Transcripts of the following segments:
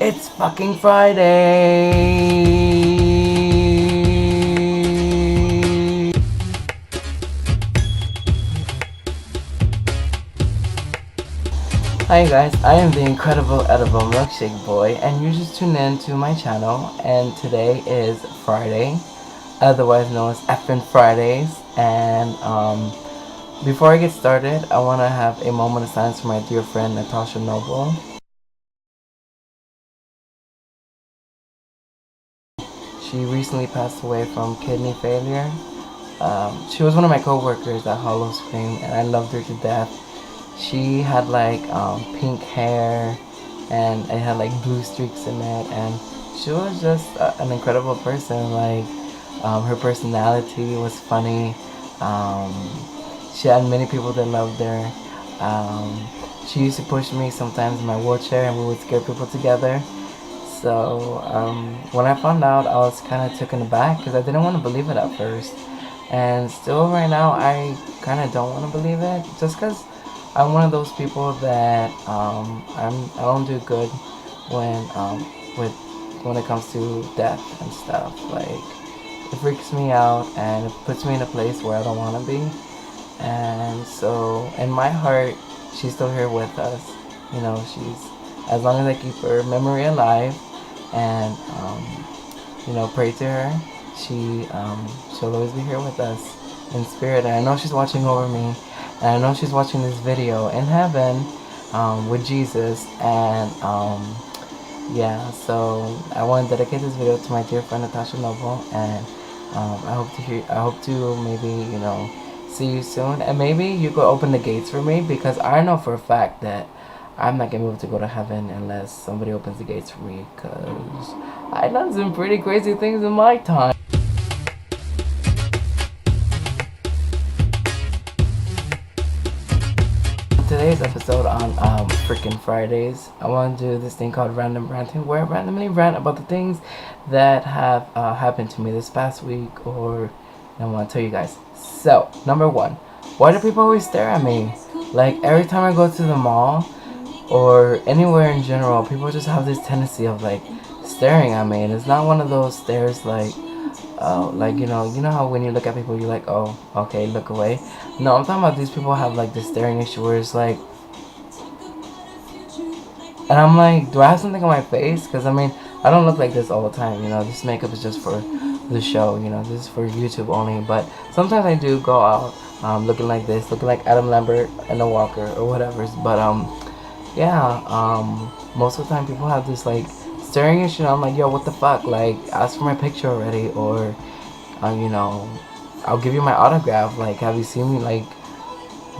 It's fucking Friday! Hi guys, I am the incredible edible Milkshakeboy, and you just tuned in to my channel, and today is Friday, otherwise known as Effin' Fridays, and before I get started, I want to have a moment of silence for my dear friend NATASHA KNOBEL. She recently passed away from kidney failure. She was one of my co-workers at Hollow Scream, and I loved her to death. She had like pink hair, and it had like blue streaks in it, and she was just an incredible person. Like her personality was funny. Um, she had many people that loved her. She used to push me sometimes in my wheelchair, and we would scare people together. So when I found out, I was kind of taken aback because I didn't want to believe it at first, and still right now I kind of don't want to believe it, just because I'm one of those people that I don't do good when when it comes to death and stuff. Like it freaks me out and it puts me in a place where I don't want to be. And so in my heart, she's still here with us. You know, as long as I keep her memory alive and you know, pray to her, she'll always be here with us in spirit. And I know she's watching over me, and I know she's watching this video in heaven with Jesus. And yeah, so I want to dedicate this video to my dear friend NATASHA KNOBEL, and I hope to maybe, you know, see you soon, and maybe you could open the gates for me, because I know for a fact that I'm not gonna be able to go to heaven unless somebody opens the gates for me, because I've done some pretty crazy things in my time. Today's episode on freaking Fridays, I want to do this thing called Random Ranting, where I randomly rant about the things that have happened to me this past week, or I want to tell you guys. So, number one, why do people always stare at me? Like, every time I go to the mall, or anywhere in general, people just have this tendency of, like, staring at me, and it's not one of those stares, like, oh, like, you know how when you look at people, you're like, oh, okay, look away. No, I'm talking about these people have, like, this staring issue where it's, like, and I'm like, do I have something on my face? Because, I mean, I don't look like this all the time, you know, this makeup is just for the show, you know, this is for YouTube only, but sometimes I do go out, looking like this, looking like Adam Lambert and a walker, or whatever, but, yeah, most of the time people have this, like, staring issue, and I'm like, yo, what the fuck, like, ask for my picture already, or, you know, I'll give you my autograph, like, have you seen me, like,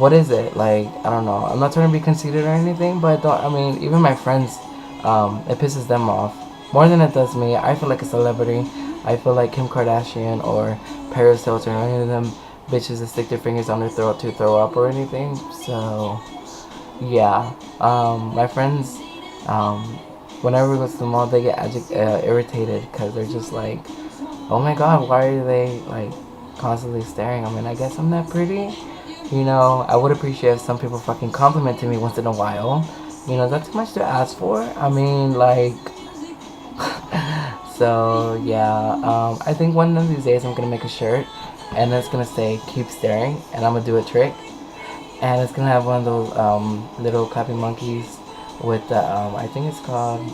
what is it, like, I don't know, I'm not trying to be conceited or anything, but I mean, even my friends, it pisses them off, more than it does me. I feel like a celebrity. I feel like Kim Kardashian or Paris Hilton or any of them bitches that stick their fingers on their throat to throw up or anything. So, yeah, my friends, whenever we go to the mall, they get irritated because they're just like, oh my god, why are they, like, constantly staring? I mean, I guess I'm that pretty, you know. I would appreciate if some people fucking complimented me once in a while, you know. That's too much to ask for. I mean, like, so yeah, I think one of these days I'm gonna make a shirt, and it's gonna say "keep staring," and I'm gonna do a trick, and it's gonna have one of those little clapping monkeys with the I think it's called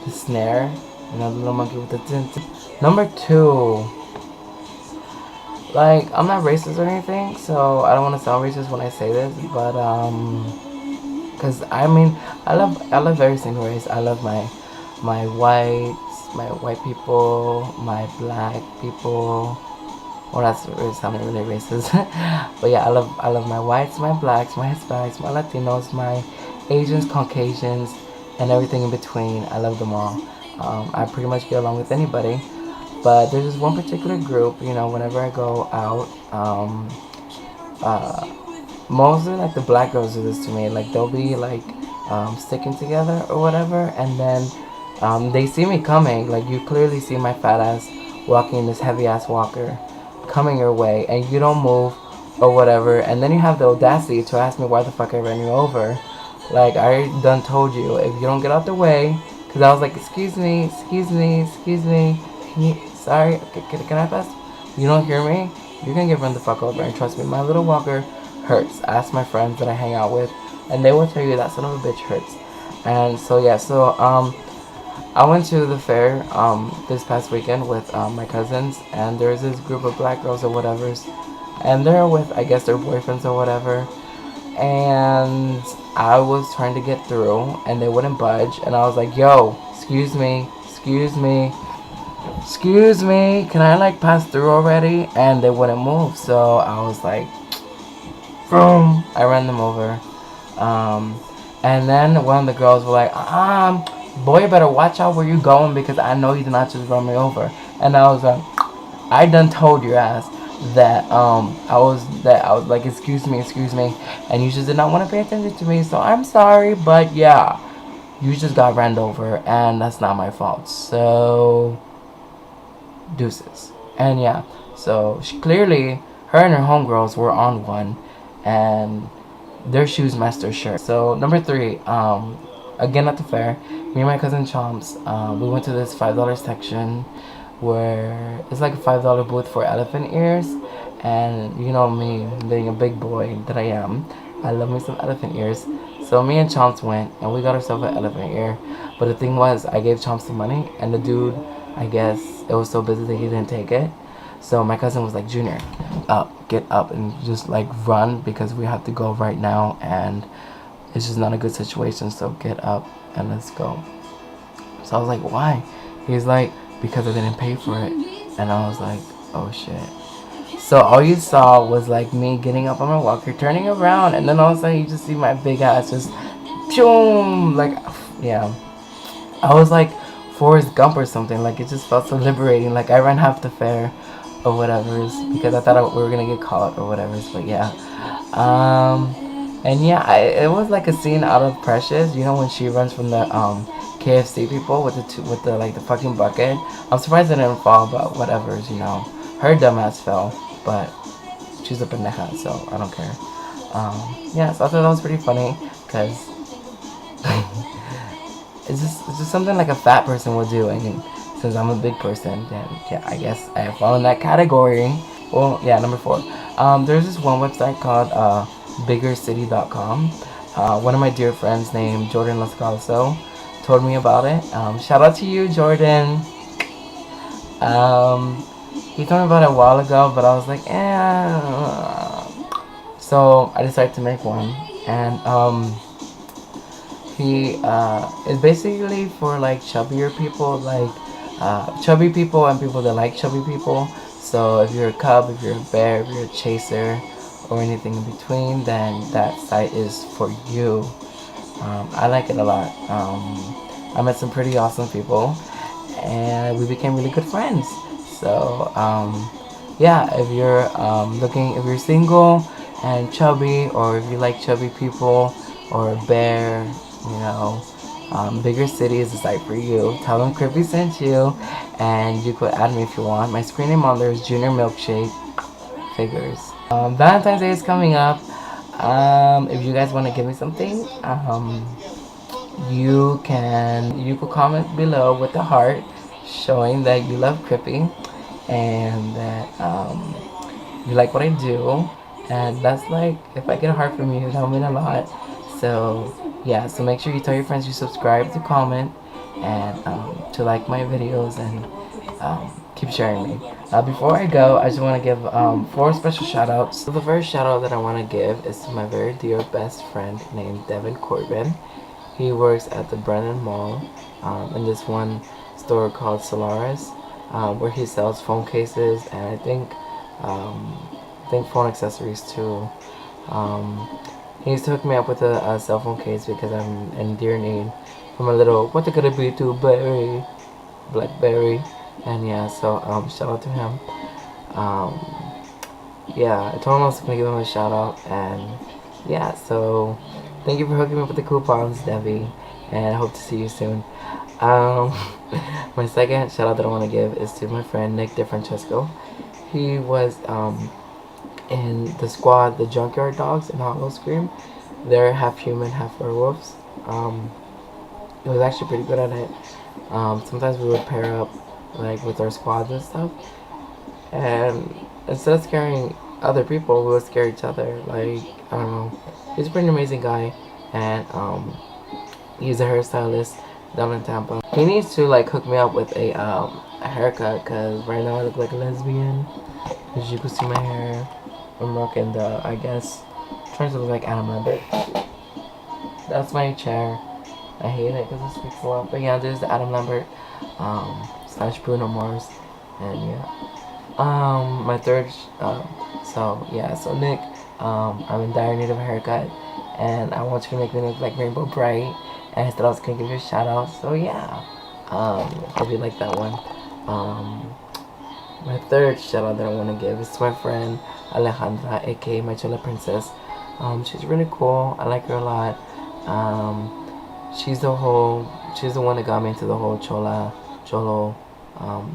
the snare, you know, the little monkey with the tin. Number two, like, I'm not racist or anything, so I don't want to sound racist when I say this, but because I mean, I love every single race. I love my white people, my black people. Well, that's sounding really racist. But yeah, I love my whites, my blacks, my Hispanics, my Latinos, my Asians, Caucasians, and everything in between. I love them all. I pretty much get along with anybody. But there's this one particular group, you know, whenever I go out, mostly like the black girls do this to me. Like, they'll be like sticking together or whatever, and then they see me coming. Like, you clearly see my fat ass walking this heavy ass walker coming your way, and you don't move or whatever, and then you have the audacity to ask me why the fuck I ran you over, Like, I done told you, if you don't get out the way, because I was like, excuse me, excuse me, excuse me, sorry, can I pass? You don't hear me? You're gonna get run the fuck over. And trust me, my little walker hurts. Ask my friends that I hang out with, and they will tell you that son of a bitch hurts. And so yeah, so I went to the fair this past weekend with my cousins, and there's this group of black girls or whatever's, and they're with, I guess, their boyfriends or whatever. And I was trying to get through, and they wouldn't budge. And I was like, "Yo, excuse me, excuse me, excuse me, can I like pass through already?" And they wouldn't move. So I was like, boom, I ran them over. And then one of the girls were like, boy, you better watch out where you going, because I know you did not just run me over. And I was like, I done told your ass that I was like, excuse me, and you just did not want to pay attention to me. So I'm sorry, but yeah, you just got ran over, and that's not my fault. So deuces. And yeah, so clearly her and her homegirls were on one, and their shoes matched their shirt. So number 3, again at the fair, me and my cousin Chomps, we went to this $5 section where it's like a $5 booth for elephant ears. And you know me, being a big boy that I am, I love me some elephant ears. So me and Chomps went, and we got ourselves an elephant ear. But the thing was, I gave Chomps the money, and the dude, I guess it was so busy that he didn't take it. So my cousin was like, Junior, get up and just like run, because we have to go right now, and it's just not a good situation. So get up and let's go. So I was like, why? He's like, because I didn't pay for it. And I was like, oh shit. So all you saw was like me getting up on my walker, turning around, and then all of a sudden you just see my big ass just boom, like, yeah. I was like Forrest Gump or something. Like, it just felt so liberating. Like, I ran half the fair or whatever, because I thought we were gonna get caught or whatever. But yeah, and yeah, it was like a scene out of Precious. You know, when she runs from the KFC people with the like the fucking bucket. I'm surprised it didn't fall, but whatever's, you know. Her dumbass fell, but she's a pendeja, so I don't care. Yeah, so I thought that was pretty funny, because it's just something like a fat person would do, and since I'm a big person, then yeah, I guess I fall in that category. Well, yeah, number 4. There's this one website called biggercity.com. One of my dear friends named Jordan Lascalso told me about it. Shout out to you, Jordan. He told me about it a while ago, but I was like, so I decided to make one, and he is basically for like chubbier people, like chubby people and people that like chubby people. So if you're a cub, if you're a bear, if you're a chaser, or anything in between, then that site is for you. I like it a lot. I met some pretty awesome people, and we became really good friends. So yeah, if you're if you're single and chubby, or if you like chubby people, or a bear, you know, Bigger City is the site for you. Tell them Crippy sent you, and you could add me if you want. My screen name on there is Junior Milkshake Figures. Valentine's Day is coming up. If you guys want to give me something, you could comment below with the heart showing that you love Crippy, and that you like what I do. And that's like, if I get a heart from you, that would mean a lot. So yeah, so make sure you tell your friends you subscribe, to comment, and to like my videos, and keep sharing me. Before I go, I just want to give 4 special shout outs. So the first shout out that I want to give is to my very dear best friend named Devin Corbin. He works at the Brennan Mall in this one store called Solaris, where he sells phone cases, and I think phone accessories too. He's hooked me up with a cell phone case because I'm in dear need from a little, what it could be to berry, Blackberry. And yeah, so shout out to him. Yeah, I told him I was gonna give him a shout out, and yeah, so thank you for hooking me up with the coupons, Debbie, and I hope to see you soon. My second shout out that I want to give is to my friend Nick DeFrancesco. He was in the squad, the Junkyard Dogs in Hollow Scream. They're half human, half werewolves. It was actually pretty good at it. Sometimes we would pair up like with our squads and stuff, and instead of scaring other people, we would scare each other. Like, I don't know. He's a pretty amazing guy, and he's a hairstylist down in Tampa. He needs to like hook me up with a haircut, cause right now I look like a lesbian. As you can see my hair, I'm rocking the, I guess, trying to look like Adam Lambert. That's my chair. I hate it because it speaks a lot. But yeah, there's the Adam Lambert slash Bruno Mars, and yeah. My third, so Nick, I'm in dire need of a haircut, and I want you to make me look like Rainbow Bright, and I thought I was gonna give you a shout out, so yeah, hope you like that one. My third shout out that I want to give is to my friend Alejandra, aka my Chola Princess. She's really cool, I like her a lot. She's the one that got me into the whole Cholo,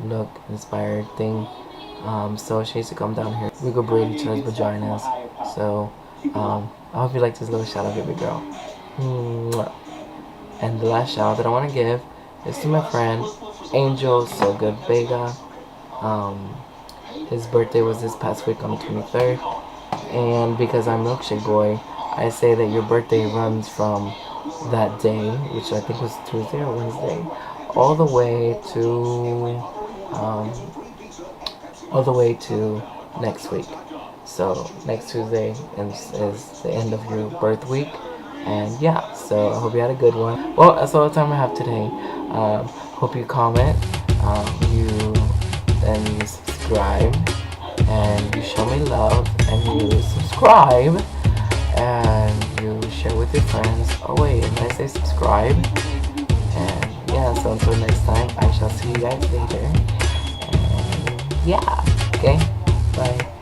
look inspired thing. So she used to come down here. We go braid each other's vaginas. So, I hope you like this little shout out, baby girl. Mwah. And the last shout out that I want to give is to my friend Angel So Good Vega. His birthday was this past week on the 23rd. And because I'm Milkshakeboy, I say that your birthday runs from that day, which I think was Tuesday or Wednesday, all the way to next week. So next Tuesday is the end of your birth week, and yeah. So I hope you had a good one. Well, that's all the time I have today. Hope you comment, you subscribe, and you show me love, and you subscribe, and you share with your friends. Oh wait, and I say subscribe, and yeah. So until next time, I shall see you guys later. Yeah. Okay. Bye.